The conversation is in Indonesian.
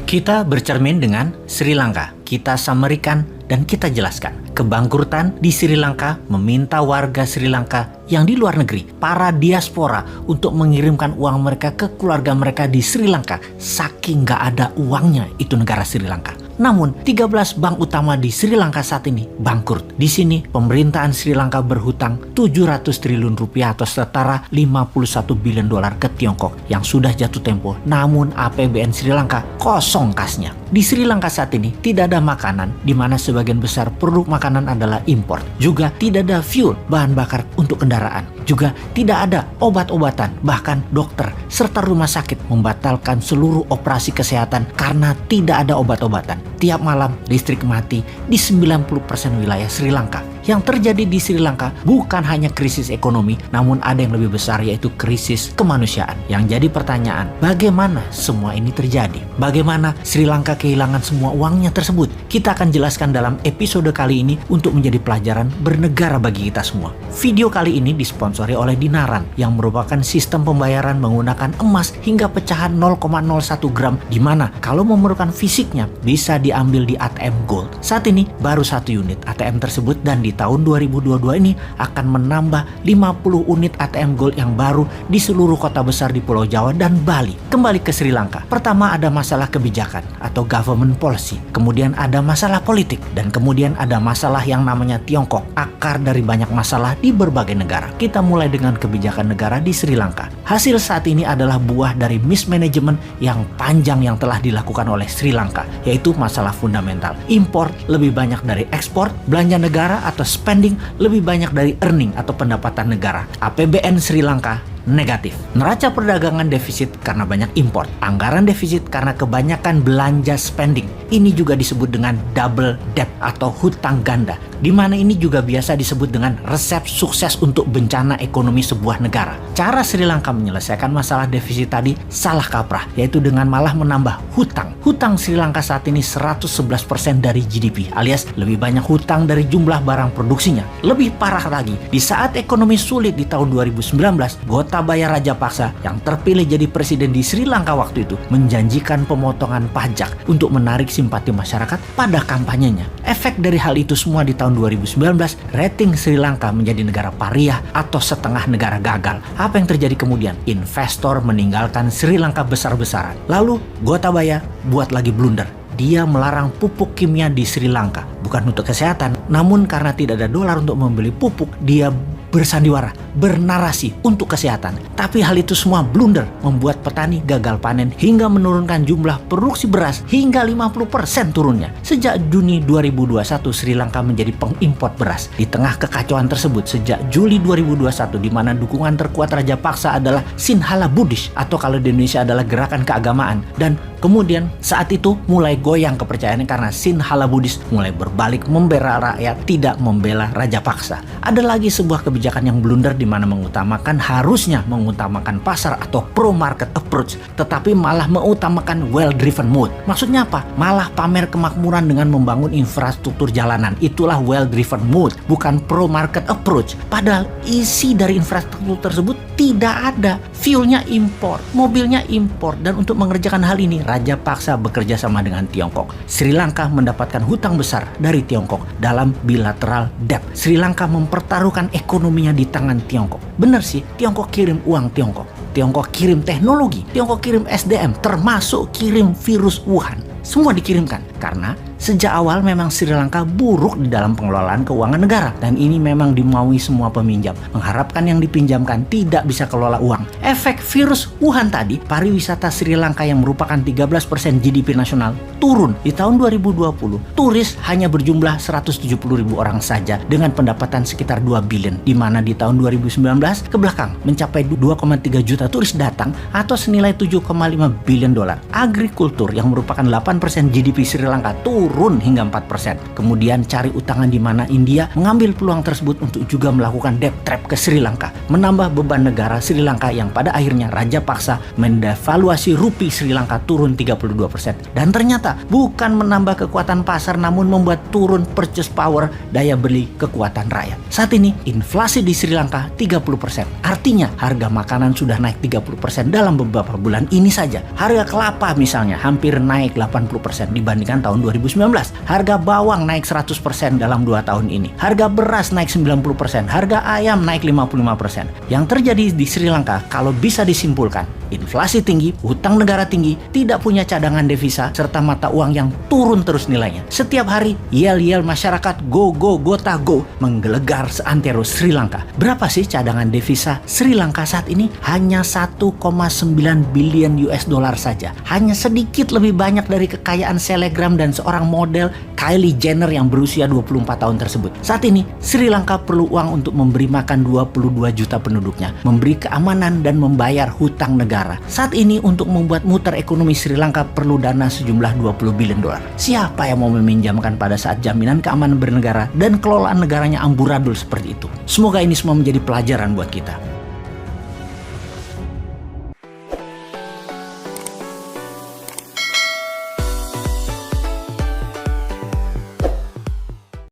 Kita bercermin dengan Sri Lanka, kita samerikan dan kita jelaskan. Kebangkrutan di Sri Lanka meminta warga Sri Lanka yang di luar negeri, para diaspora, untuk mengirimkan uang mereka ke keluarga mereka di Sri Lanka. Saking gak ada uangnya itu negara Sri Lanka. Namun 13 bank utama di Sri Lanka saat ini bangkrut. Di sini pemerintahan Sri Lanka berhutang 700 triliun rupiah atau setara 51 bilion dolar ke Tiongkok yang sudah jatuh tempo. Namun APBN Sri Lanka kosong kasnya. Di Sri Lanka saat ini tidak ada makanan, di mana sebagian besar produk makanan adalah impor. Juga tidak ada fuel, bahan bakar untuk kendaraan. Juga tidak ada obat-obatan, bahkan dokter serta rumah sakit membatalkan seluruh operasi kesehatan karena tidak ada obat-obatan. Tiap malam listrik mati di 90% wilayah Sri Lanka. Yang terjadi di Sri Lanka bukan hanya krisis ekonomi, namun ada yang lebih besar, yaitu krisis kemanusiaan. Yang jadi pertanyaan, bagaimana semua ini terjadi? Bagaimana Sri Lanka kehilangan semua uangnya tersebut? Kita akan jelaskan dalam episode kali ini untuk menjadi pelajaran bernegara bagi kita semua. Video kali ini disponsori oleh Dinaran, yang merupakan sistem pembayaran menggunakan emas hingga pecahan 0,01 gram, di mana kalau memerlukan fisiknya bisa diambil di ATM Gold. Saat ini baru 1 unit ATM tersebut, dan di tahun 2022 ini akan menambah 50 unit ATM Gold yang baru di seluruh kota besar di Pulau Jawa dan Bali. Kembali ke Sri Lanka. Pertama ada masalah kebijakan atau government policy. Kemudian ada masalah politik. Dan kemudian ada masalah yang namanya Tiongkok. Akar dari banyak masalah di berbagai negara. Kita mulai dengan kebijakan negara di Sri Lanka. Hasil saat ini adalah buah dari mismanagement yang panjang yang telah dilakukan oleh Sri Lanka, yaitu masalah fundamental. Impor lebih banyak dari ekspor, belanja negara atau spending lebih banyak dari earning atau pendapatan negara. APBN Sri Lanka negatif. Neraca perdagangan defisit karena banyak impor. Anggaran defisit karena kebanyakan belanja spending. Ini juga disebut dengan double debt atau hutang ganda, di mana ini juga biasa disebut dengan resep sukses untuk bencana ekonomi sebuah negara. Cara Sri Lanka menyelesaikan masalah defisit tadi salah kaprah, yaitu dengan malah menambah hutang. Hutang Sri Lanka saat ini 111% dari GDP, alias lebih banyak hutang dari jumlah barang produksinya. Lebih parah lagi, di saat ekonomi sulit di tahun 2019, Gotabaya Rajapaksa yang terpilih jadi presiden di Sri Lanka waktu itu menjanjikan pemotongan pajak untuk menarik simpati masyarakat pada kampanyenya. Efek dari hal itu semua di tahun 2019, rating Sri Lanka menjadi negara pariah atau setengah negara gagal. Apa yang terjadi kemudian? Investor meninggalkan Sri Lanka besar-besaran. Lalu Gotabaya buat lagi blunder. Dia melarang pupuk kimia di Sri Lanka. Bukan untuk kesehatan, namun karena tidak ada dolar untuk membeli pupuk, dia bersandiwara, bernarasi untuk kesehatan. Tapi hal itu semua blunder, membuat petani gagal panen hingga menurunkan jumlah produksi beras hingga 50% turunnya. Sejak Juni 2021, Sri Lanka menjadi pengimpor beras. Di tengah kekacauan tersebut, sejak Juli 2021, di mana dukungan terkuat Rajapaksa adalah Sinhala Buddhist, atau kalau di Indonesia adalah gerakan keagamaan. Dan kemudian saat itu mulai goyang kepercayaannya karena Sinhala Buddhist mulai berbalik membela rakyat, tidak membela Rajapaksa. Ada lagi sebuah kebijakan yang blunder, di mana harusnya mengutamakan pasar atau pro market approach, tetapi malah mengutamakan well driven mode. Maksudnya apa? Malah pamer kemakmuran dengan membangun infrastruktur jalanan. Itulah well driven mode, bukan pro market approach. Padahal isi dari infrastruktur tersebut tidak ada. Fuelnya impor, mobilnya impor, dan untuk mengerjakan hal ini Rajapaksa bekerja sama dengan Tiongkok. Sri Lanka mendapatkan hutang besar dari Tiongkok dalam bilateral debt. Sri Lanka mempertaruhkan ekonominya di tangan Tiongkok. Benar sih, Tiongkok kirim uang Tiongkok. Tiongkok kirim teknologi, Tiongkok kirim SDM, termasuk kirim virus Wuhan. Semua dikirimkan karena sejak awal memang Sri Lanka buruk di dalam pengelolaan keuangan negara, dan ini memang dimaui semua peminjam, mengharapkan yang dipinjamkan tidak bisa kelola uang. Efek virus Wuhan tadi, pariwisata Sri Lanka yang merupakan 13% GDP nasional turun. Di tahun 2020, turis hanya berjumlah 170.000 orang saja dengan pendapatan sekitar 2 billion, di mana di tahun 2019 ke belakang mencapai 2,3 juta turis datang atau senilai 7,5 billion dolar. Agrikultur yang merupakan 8% GDP Sri Sri Lanka turun hingga 4%. Kemudian cari utangan di mana India mengambil peluang tersebut untuk juga melakukan debt trap ke Sri Lanka, menambah beban negara Sri Lanka yang pada akhirnya raja paksa mendevaluasi rupiah Sri Lanka turun 32%. Dan ternyata bukan menambah kekuatan pasar namun membuat turun purchase power, daya beli kekuatan rakyat. Saat ini inflasi di Sri Lanka 30%. Artinya harga makanan sudah naik 30% dalam beberapa bulan ini saja. Harga kelapa misalnya hampir naik 80% dibandingkan tahun 2019. Harga bawang naik 100% dalam 2 tahun ini. Harga beras naik 90%. Harga ayam naik 55%. Yang terjadi di Sri Lanka kalau bisa disimpulkan, inflasi tinggi, utang negara tinggi, tidak punya cadangan devisa, serta mata uang yang turun terus nilainya. Setiap hari, yel-yel masyarakat go gota go menggelegar seantero Sri Lanka. Berapa sih cadangan devisa Sri Lanka saat ini? Hanya 1,9 billion US dollar saja. Hanya sedikit lebih banyak dari kekayaan selebgram dan seorang model Kylie Jenner yang berusia 24 tahun tersebut. Saat ini, Sri Lanka perlu uang untuk memberi makan 22 juta penduduknya, memberi keamanan dan membayar hutang negara. Saat ini untuk membuat muter ekonomi Sri Lanka perlu dana sejumlah 20 billion dolar. Siapa yang mau meminjamkan pada saat jaminan keamanan bernegara dan kelolaan negaranya amburadul seperti itu? Semoga ini semua menjadi pelajaran buat kita.